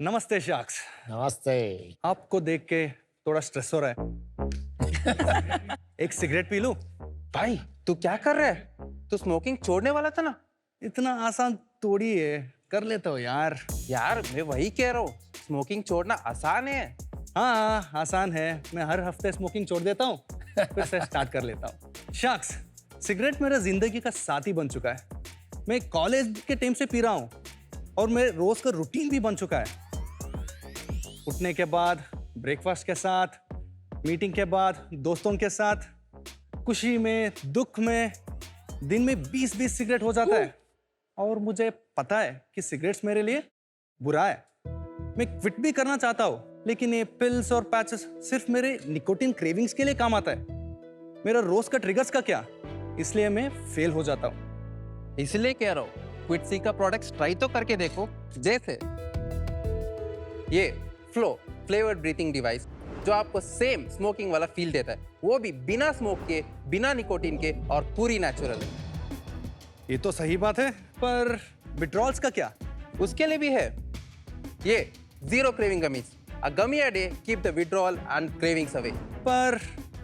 नमस्ते शाक्स। नमस्ते। आपको देख के थोड़ा स्ट्रेस हो रहा है। एक सिगरेट पी लूं? भाई तू क्या कर रहा है? तू स्मोकिंग छोड़ने वाला था ना? इतना आसान थोड़ी है, कर लेता हूँ यार। यार मैं वही कह रहा हूँ, स्मोकिंग छोड़ना आसान है। हाँ आसान है, मैं हर हफ्ते स्मोकिंग छोड़ देता हूँ, फिर से स्टार्ट कर लेता हूँ। शाक्स, सिगरेट मेरा जिंदगी का साथी बन चुका है। मैं कॉलेज के टाइम से पी रहा हूँ और मेरे रोज का रूटीन भी बन चुका है। उठने के बाद, ब्रेकफास्ट के साथ, मीटिंग के बाद, दोस्तों के साथ, खुशी में, दुख में, दिन में 20-20 सिगरेट हो जाता है। और मुझे पता है कि सिगरेट्स मेरे लिए बुरा है। मैं क्विट भी करना चाहता हूँ, लेकिन ये पिल्स और पैचेस सिर्फ मेरे निकोटिन क्रेविंग्स के लिए काम आता है। मेरा रोज का ट्रिगर्स का क्या, इसलिए मैं फेल हो जाता हूँ। इसलिए कह रहा हूँ क्विटसी का प्रोडक्ट्स ट्राई तो करके देखो। जैसे ये फ्लो फ्लेवर्ड ब्रीथिंग डिवाइस, जो आपको सेम स्मोकिंग वाला फील देता है, वो भी बिना स्मोक के, बिना निकोटिन के और पूरी नेचुरल है। ये तो सही बात है, पर विड्रॉल्स का क्या? उसके लिए भी है ये zero craving gummies, a gummy a day keep the withdrawal and cravings away. पर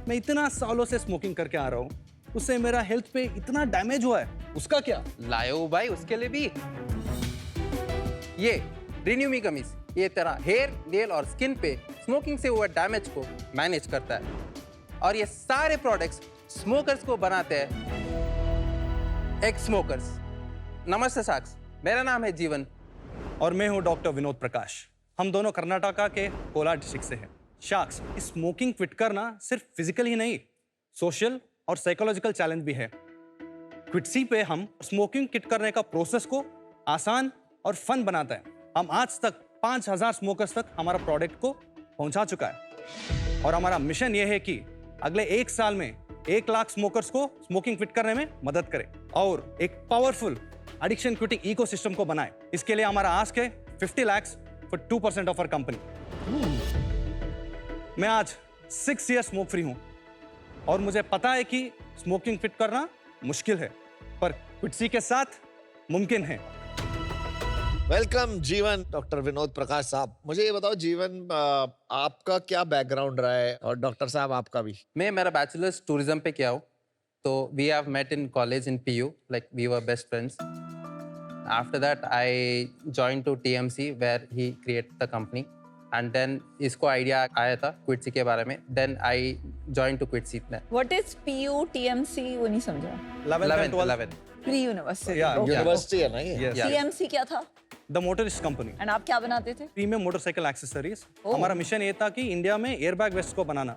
मैं इतना सालों से स्मोकिंग करके आ रहा हूँ, उससे मेरा हेल्थ पे इतना डैमेज हुआ है, उसका क्या? लायो भाई उसके लिए भी ये रिन्यू मी गमीज, ये तेरा हेयर, नेल और स्किन पे स्मोकिंग से हुआ डैमेज को मैनेज करता है। और ये सारे प्रोडक्ट्स स्मोकर्स को बनाते हैं एक्स स्मोकर्स। नमस्ते साक्स, मेरा नाम है जीवन और मैं हूँ डॉक्टर विनोद प्रकाश। हम दोनों कर्नाटका के कोलार डिस्ट्रिक्ट से हैं। शाक्स, स्मोकिंग क्विट करना सिर्फ फिजिकल ही नहीं, सोशल और साइकोलॉजिकल चैलेंज भी है। क्विटसी पे हम स्मोकिंग क्विट करने का प्रोसेस को आसान और फन बनाता है। हम आज तक 5000 स्मोकर्स तक हमारा प्रोडक्ट को पहुंचा चुका है और हमारा मिशन यह है कि अगले 1 साल में 1 लाख स्मोकर्स को स्मोकिंग क्विट करने में मदद करें और एक पावरफुल एडिक्शन क्विटिंग इकोसिस्टम को बनाएं। इसके लिए हमारा आस्क है 50 lakhs for 2% of our company. मैं आज 6 years स्मोक फ्री हूं और मुझे पता है कि स्मोकिंग क्विट करना मुश्किल है, पर क्विटसी के साथ मुमकिन है। वेलकम जीवन। डॉक्टर विनोद प्रकाश साहब, मुझे ये बताओ जीवन, आपका क्या बैकग्राउंड रहा है और डॉक्टर साहब आपका भी? मैं मेरा बैचलर्स टूरिज्म पे किया हूँ, तो we have met in college in PU, like we were best friends. After that I join to TMC where he create the company and then इसको आइडिया आया था क्विटसी के बारे में, then I join to Quitsy. What is PU TMC? वो नहीं समझा। 11th pre university. Yeah, university है ना ये? Yes. TMC क्या था? The motorist company. एंड आप क्या बनाते थे? Premium motorcycle accessories. Oh. हमारा मिशन ये था कि इंडिया में एयरबैग वेस्ट को बनाना।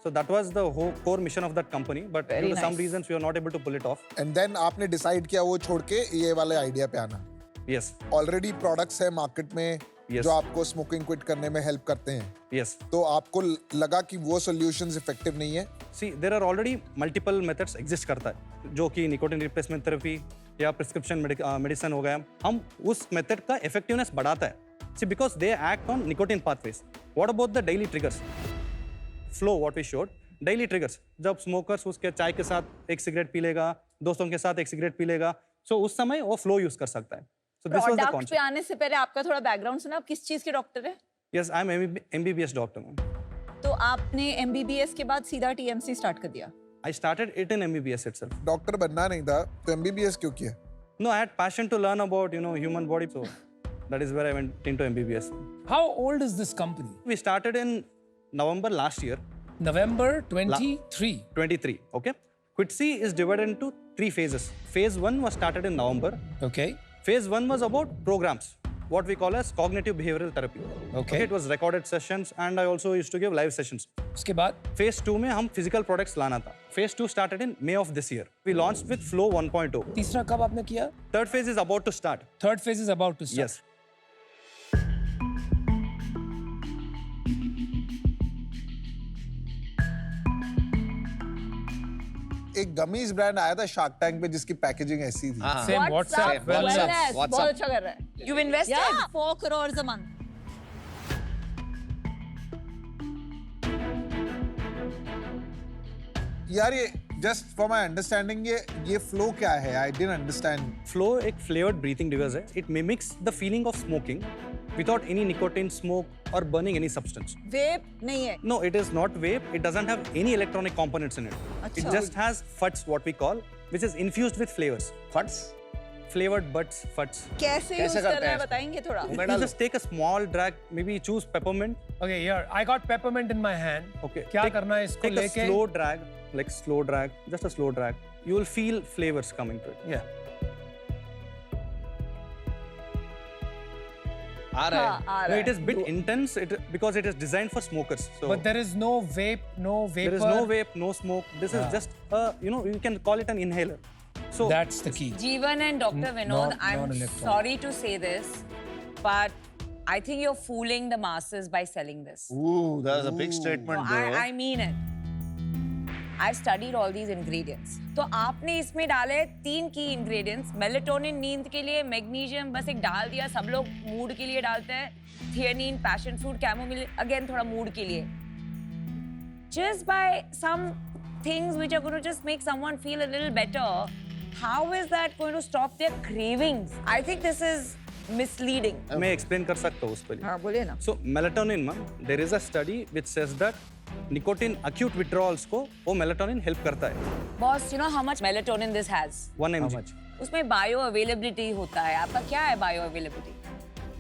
So that was the whole core mission of that company, but Very due to some nice. reasons we were not able to pull it off. And then आपने decide किया वो छोड़ के ये वाले idea पे आना। Yes, ऑलरेडी प्रोडक्ट्स है मार्केट में Yes. जो आपको स्मोकिंग क्विट करने में हेल्प करते हैं, yes. तो आपको लगा कि वो सॉल्यूशंस इफेक्टिव नहीं है। See, there are already multiple methods exist करता है, जो कि निकोटिन रिप्लेसमेंट थेरेपी या प्रिस्क्रिप्शन मेडिसिन हो गया। हम उस मेथड का इफेक्टिवनेस बढ़ाता है। See, because they act on nicotine pathways. What about the daily triggers? Flow, what we showed, daily triggers. जब स्मोकर्स उसके चाय के साथ एक सिगरेट पी लेगा, दोस्तों के साथ एक सिगरेट पी लेगा, so उस समय वो फ्लो यूज कर सकता है। So this was the product पे concept. आने से पहले आपका थोड़ा बैकग्राउंड सुना। आप किस चीज के डॉक्टर है? Yes, I'm MBBS doctor. तो आपने MBBS के बाद सीधा TMC स्टार्ट कर दिया? I started it in MBBS itself. Doctor बनना नहीं था तो एमबीबीएस क्यों किया? No, I had passion to learn about, human body, so that is where I went into MBBS. How old is this company? We started in November last year, November 23. 23, okay? Quitsi is divided into 3 phases. Phase 1 was started in November. Okay. Phase 1 was about programs, what we call as cognitive behavioral therapy. Okay. It was recorded sessions and I also used to give live sessions. उसके बाद Phase 2 में हम physical products लाना था. Phase 2 started in May of this year. We launched with Flow 1.0. तीसरा कब आपने किया? Third phase is about to start. Third phase is about to start. Yes. एक गमीज ब्रांड आया था शार्क टैंक पे जिसकी पैकेजिंग ऐसी थी। Same WhatsApp. Wellness, WhatsApp. बहुत अच्छा कर रहा है। You've invested? Yeah, 4 crores a month. यार ये जस्ट फॉर माय अंडरस्टैंडिंग ये फ्लो क्या है? I didn't understand. Flow एक flavored breathing device है. It mimics the feeling of smoking, without any nicotine, smoke or burning any substance. वेप नहीं है. No, it is not vape. It doesn't have any electronic components in it. It अच्छा. just has FUTs, what we call, which is infused with flavors. फट्स Flavored buds, FUTs. कैसे use कैसे करते करना हैं है इसको? बताएंगे थोड़ा. You just take a small drag, maybe choose peppermint. Okay, here I got peppermint in my hand. Okay. क्या take- करना है इसको Take a लेके? slow drag, like slow drag, just a slow drag. You will feel flavors coming to it. Yeah. आ रहा हाँ, है आ No, रहा it है. is bit intense because it is designed for smokers. So But there is no vape, no vapor. there is no vape, no smoke. This is just, you can call it an inhaler. So That's the key. Jeevan and Dr. Vinod, I'm non-electronic. sorry to say this, but I think you're fooling the masses by selling this. Ooh, that is a big statement No, though. I mean it. I've studied all these ingredients. तो आपने इसमें डाले 3 की ingredients, melatonin नींद के लिए, magnesium बस एक डाल दिया, सब लोग मूड के लिए डालते हैं, theanine, passion fruit, chamomile, again थोड़ा मूड के लिए. Just by some things which are going to just make someone feel a little better, how is that going to stop their cravings? I think this is misleading. मैं explain कर सकता हूँ उस पर. हाँ बोलिए ना. So melatonin, ma'am, there is a study which says that nicotine acute withdrawals को वो melatonin help करता है. Boss, you know how much melatonin this has? 1 mg. उसमें बायो होता है. आपका क्या है bio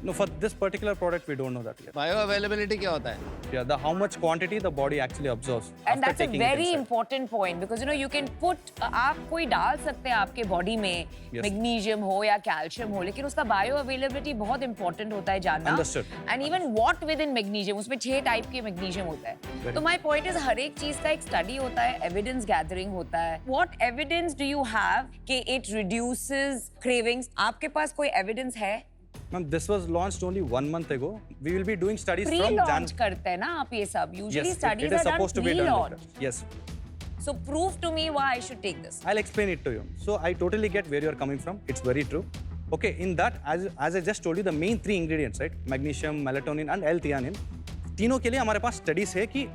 No, for this particular product we don't know that yet. Bio availability क्या होता है? Yeah, the how much quantity the body actually absorbs And after that's a taking it very inside. important point because you can put आप कोई डाल सकते हैं आपके body में Yes. मैग्नीशियम हो या कैल्शियम हो लेकिन उसका बायो अवेलेबिलिटी बहुत इंपॉर्टेंट होता है जानना. Understood. And even what with in magnesium उसमें 6 टाइप के मैग्नीशियम होता है. तो माय पॉइंट इज हर एक चीज का एक स्टडी होता है, एविडेंस गैदरिंग होता है. What evidence do you have कि इट रिड्यूसेस क्रेविंग्स? आपके पास कोई एविडेंस है? Ma'am, this was launched only 1 month ago. We will be doing studies pre from launch करते हैं ना आप ये सब. Yes, usually it studies is are done supposed to be pre done like launch. that. Yes. So prove to me why I should take this. I'll explain it to you. So I totally get where you're coming from. It's very true. Okay, in that, as I just told you, the main 3 ingredients, right? Magnesium, melatonin, and L-theanine. तीनों के लिए हमारे पास studies है कि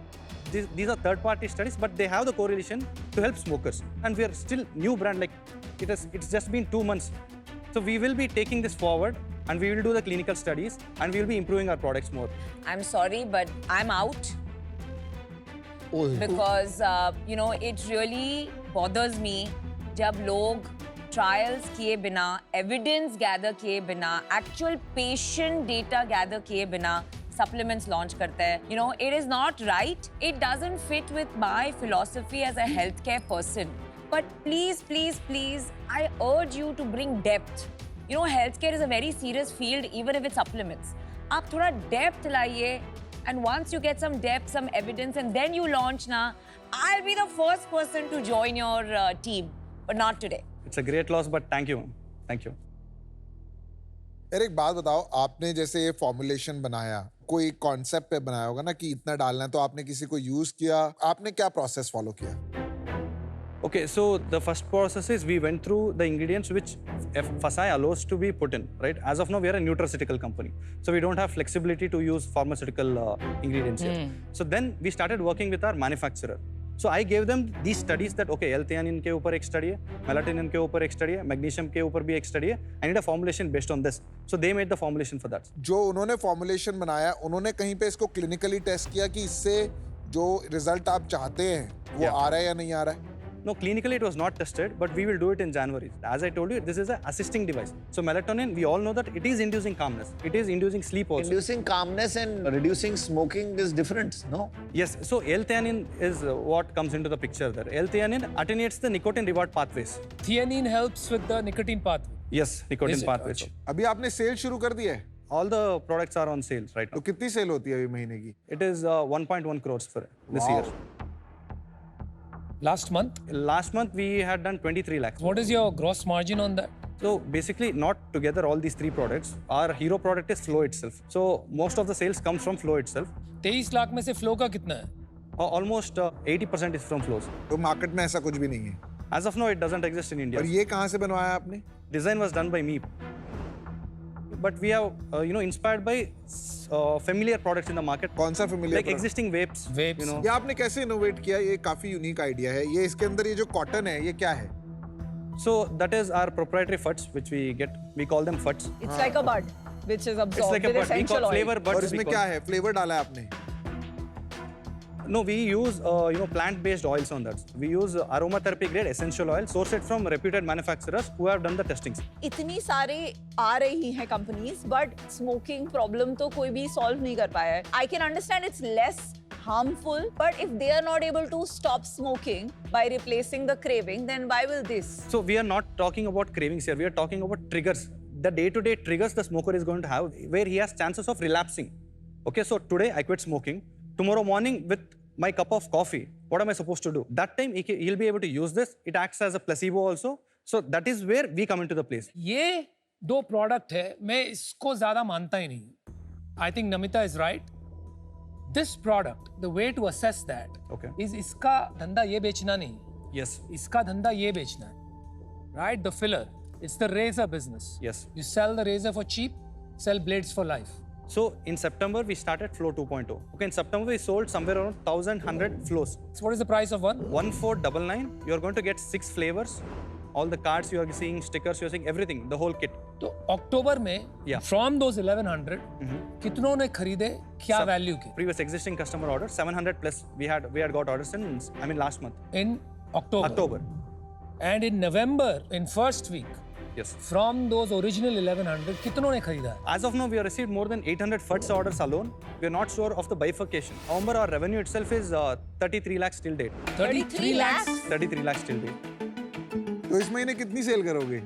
these are third-party studies, but they have the correlation to help smokers. And we are still new brand, like it's just been 2 months. So we will be taking this forward, and we will do the clinical studies, and we will be improving our products more. I'm sorry, but I'm out because it really bothers me जब लोग trials किए बिना, evidence gather किए बिना, actual patient data gather किए बिना supplements launch करते हैं. It is not right. It doesn't fit with my philosophy as a healthcare person. But please, please, please, I urge you to bring depth. Healthcare is a very serious field, even if it's supplements. आप थोड़ा depth लाइए, and once you get some depth, some evidence, and then you launch na, I'll be the first person to join your team, but not today. It's a great loss, but thank you, ma'am. Thank you. यार एक बात बताओ, आपने जैसे ये formulation बनाया, कोई concept पे बनाया होगा ना कि इतना डालना है, तो आपने किसी को यूज किया, आपने क्या प्रोसेस फॉलो किया? Okay, so the first process is we went through the ingredients which FSSAI allows to be put in, right? As of now, we are a nutraceutical company. So we don't have flexibility to use pharmaceutical ingredients here. So then we started working with our manufacturer. So I gave them these studies that, okay, L-theanine के ऊपर एक study है, melatonin के ऊपर एक study है, magnesium के ऊपर भी एक study है. I need a formulation based on this. So they made the formulation for that. जो उन्होंने फॉर्मुलेशन बनाया, उन्होंने कहीं पे इसको क्लिनिकली टेस्ट किया कि इससे जो रिजल्ट आप चाहते हैं वो आ रहा है या नहीं आ रहा है? No, clinically it was not tested, but we will do it in January. As I told you, this is an assisting device. So melatonin, we all know that it is inducing calmness. It is inducing sleep also. Inducing calmness and reducing smoking is different, no? Yes, so L-theanine is what comes into the picture there. L-theanine attenuates the nicotine reward pathways. Theanine helps with the nicotine pathway. Yes, nicotine Is it? pathways. अच्छा. अभी आपने cell शुरू कर दिया है? All the products are on sale right तो now. कितनी cell होती है अभी महीने की? It is 1.1 crores for this Wow. year. Last month, Last month we had done 23 lakhs. what is your gross margin on that? So basically, not together all these 3 products. Our hero product is Flow itself. So most of the sales comes from Flow itself. 23 lakh में से flow का कितना है? Almost 80% is from flows. तो market में ऐसा कुछ भी नहीं है। As of now, it doesn't exist in India. और ये कहाँ से बनवाया आपने? Design was done by me. But we have, inspired by familiar products in the market. कौन सा familiar? Like existing vapes. Vapes. You know. ये आपने कैसे इनोवेट किया? ये काफी यूनिक आइडिया है। ये इसके अंदर ये जो कॉटन है, ये क्या है? So that is our proprietary FUTs, which we get. We call them FUTs. It's like a bud. which is It's absorbed like a with bud. We essential call oil. flavor buds. और we इसमें call. क्या है flavour डाला है आपने No, we use plant-based oils on that. We use aromatherapy grade essential oil, source it from reputed manufacturers who have done the testings. इतनी सारे आ रही हैं कंपनीज बट स्मोकिंग प्रॉब्लम तो कोई भी सॉल्व नहीं कर पाया है. I can understand it's less harmful, but if they are not able to stop smoking by replacing the craving, then why will this? So we are not talking about cravings here. We are talking about triggers. The day-to-day triggers the smoker is going to have, where he has chances of relapsing. Okay, so today I quit smoking. Tomorrow morning with my cup of coffee, what am I supposed to do? That time he'll be able to use this. It acts as a placebo also. So that is where we come into the place. ये दो product है, मैं इसको ज्यादा मानता ही नहीं. I think Namita is right. This product, the way to assess that Okay. is इसका धंधा ये बेचना नहीं, Yes. इसका धंधा ये बेचना है. Right? The filler. It's the razor business. Yes. You sell the razor for cheap, sell blades for life. So in September we started Flow 2.0. Okay, in September we sold somewhere around 1,100 flows. So what is the price of one? 1499. You're going to get 6 flavors. All the cards you are seeing, stickers you are seeing, everything, the whole kit. तो अक्टूबर में Yeah. from those 1100 कितनों ने खरीदे, क्या Some value के Previous existing customer order 700 plus. We had got orders in last month. in October. And in November, in first week, Yes. from those original 1100 कितनों ने खरीदा है? As of now, we have received more than 800 FUDs orders alone. We are not sure of the bifurcation. However, our revenue itself is 33 lakhs till date. 33 lakhs. 33 lakhs till date. तो इस महीने कितनी cell करोगे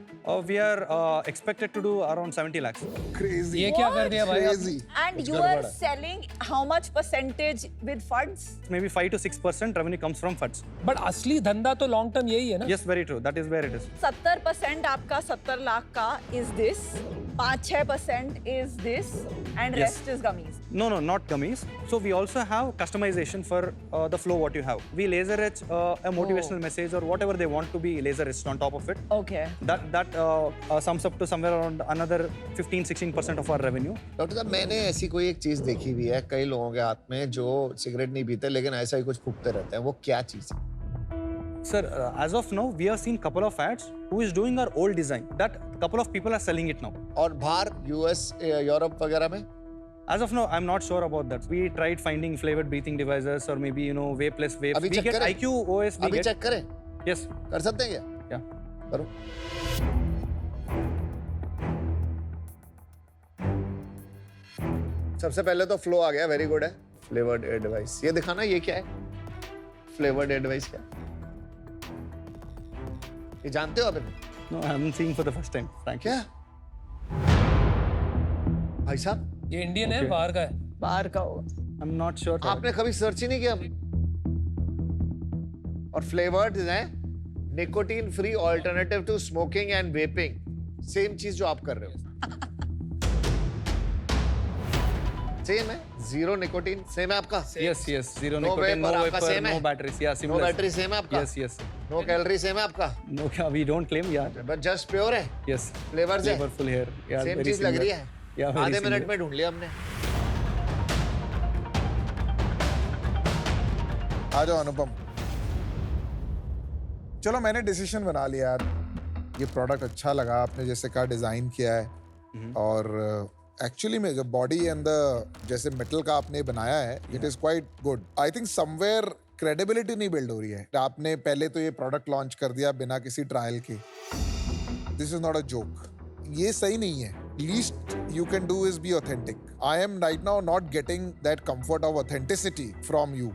We are expected to do around 70 lakhs. Crazy ये क्या कर दिया भाई आपने? Crazy And you are selling how much percentage with funds? Maybe 5 to 6% revenue comes from FUDs. But असली धंधा तो लॉन्ग टर्म यही है ना. Yes, very true. That is where it is. 70% आपका 70 लाख का is this, 5-6% is this, and Yes. rest is gummies. No, not gummies. So we also have customization for the flow what you have. We laser etch a motivational message or whatever they want to be laser etched on top of it. Okay. That sums up to somewhere around another 15-16% of our revenue. Doctor साहब मैंने ऐसी कोई एक चीज देखी हुई है कई लोगों के हाथ में जो सिगरेट नहीं पीते लेकिन ऐसा ही कुछ फूकते रहते हैं, वो क्या चीज है? Sir, as of now, we have seen couple of ads who is doing our old design. That couple of people are selling it now. और बाहर यूएस यूरोप वगैरह में As of now, I'm not sure about that. We tried finding flavored breathing devices or maybe vapeless vapes. अभी We check get करें? IQ OS. We अभी get. Check करें, Yes. कर सकते हैं क्या? Yeah. करो. सबसे पहले तो फ्लो आ गया, वेरी गुड है. फ्लेवर्ड एयर डिवाइस, ये दिखाना ये क्या है? फ्लेवर्ड एयर डिवाइस क्या? ये जानते हो आप इन्हें? No, I'm seeing for the first time. Frankly. क्या? भाई साहब, ये इंडियन है, Okay. बाहर का है. बाहर का होगा. I'm not sure. आपने कभी सर्च ही नहीं किया? और फ्लेवर्ड है nicotine free alternative to smoking and vaping. Same चीज जो आप कर रहे हो. सेम है, जीरो निकोटीन सेम है आपका. Yes. Zero No nicotine, vapor, no आपका vapor, same है? no batteries. Yeah, no similar. Battery same है आपका. Yes. नो कैलोरी सेम है आपका. No, we don't claim. Yeah. But just pure है. Yes. फ्लेवर्स है. Flavorful here. Yeah. Same very चीज लग similar. रही है. Yeah. very आधे similar. मिनट में ढूंढ लिया हमने. आ जाओ अनुपम. चलो मैंने डिसीजन बना लिया यार, ये प्रोडक्ट अच्छा लगा, आपने जैसे कहा डिजाइन किया है और एक्चुअली में जो बॉडी एंड द जैसे मेटल का आपने बनाया है it is quite good. I think somewhere credibility नहीं बिल्ड हो रही है. आपने पहले तो ये प्रोडक्ट लॉन्च कर दिया बिना किसी ट्रायल के. This is not a joke. ये सही नहीं है. Least you can do is be authentic. I am right now not getting that comfort of authenticity from you.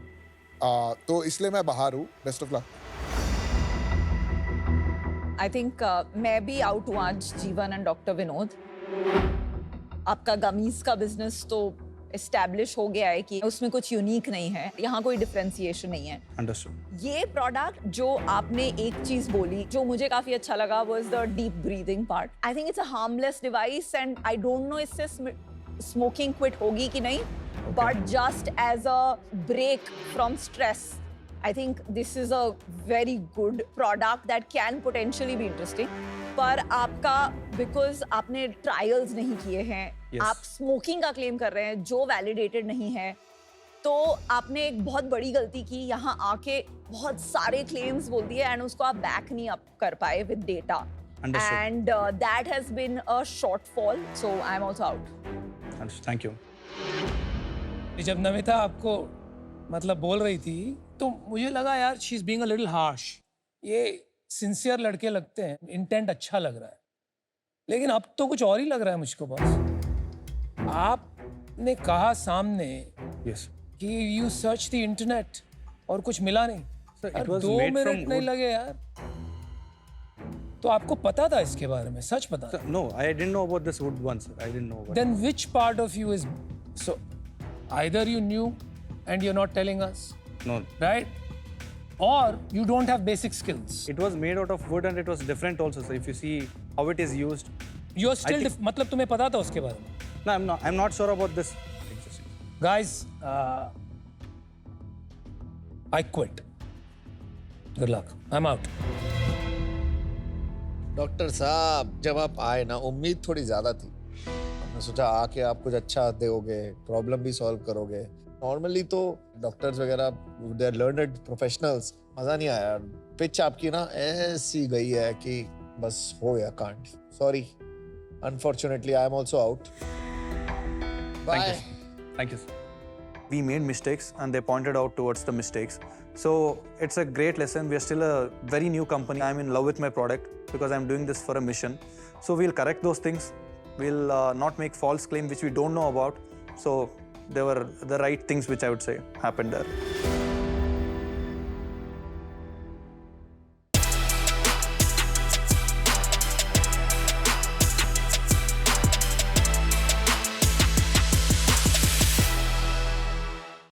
तो इसलिए मैं बाहर हूँ. Best of luck. I think मैं भी आउट हूँ आज जीवन एंड डॉक्टर विनोद. आपका गमीज का बिजनेस तो एस्टैब्लिश हो गया है कि उसमें कुछ यूनिक नहीं है, यहाँ कोई डिफरेंशिएशन नहीं है. Understood. ये प्रोडक्ट जो आपने एक चीज बोली जो मुझे काफी अच्छा लगा was the deep breathing part. I think it's a harmless device and I don't know इससे smoking quit होगी कि नहीं, but just as a break from stress, I think this is a very good product that can potentially be interesting. पर आपका because आपने trials नहीं किए हैं, Yes. आप स्मोकिंग का क्लेम कर रहे हैं जो वैलिडेटेड नहीं है, तो आपने एक बहुत बड़ी गलती की. यहाँ आके बहुत सारे क्लेम्स बोल दिए एंड उसको आप बैक नहीं अप कर पाए with data. Understood. And that has been a shortfall. So I'm also out. Understood. Thank you. जब नमिता आपको मतलब बोल रही थी तो मुझे लगा यार she is being a little harsh, ये सिंसियर लड़के लगते हैं, इंटेंट अच्छा लग रहा है, लेकिन अब तो कुछ और ही लग रहा है मुझको बॉस। आपने कहा सामने Yes. कि यू सर्च द इंटरनेट और कुछ मिला नहीं। Sir, it यार, was 2 made from मिनट नहीं wood. लगे यार। तो आपको पता था इसके बारे में, सच पता Sir, no, I didn't know about this wood once. I didn't know about Then which part of you is so? Either you knew and you're not telling us, it. No. right? Or you don't have basic skills. It was made out of wood and it was different also. So if you see how it is used, You're still think- मतलब तुम्हें पता था उसके बारे में? no, I'm not sure about this. Guys, I quit. Good luck. I'm out. Doctor साहब जब आप आए ना, उम्मीद थोड़ी ज्यादा थी। हमने सोचा आके आप कुछ अच्छा दोगे, प्रॉब्लम भी सॉल्व करोगे। नॉर्मली तो डॉक्टर्स वगैरह दे आर लर्नड प्रोफेशनल्स, मजा नहीं आया। पिच आपकी ना ऐसी गई है कि बस हो गया कांड। Sorry, unfortunately I am also out. Bye. Thank you, sir. We made mistakes and they pointed out towards the mistakes. So it's a great lesson. We are still a very new company. I'm in love with my product because I'm doing this for a mission. So we'll correct those things. We'll not make false claims which we don't know about. So there were the right things which I would say happened there.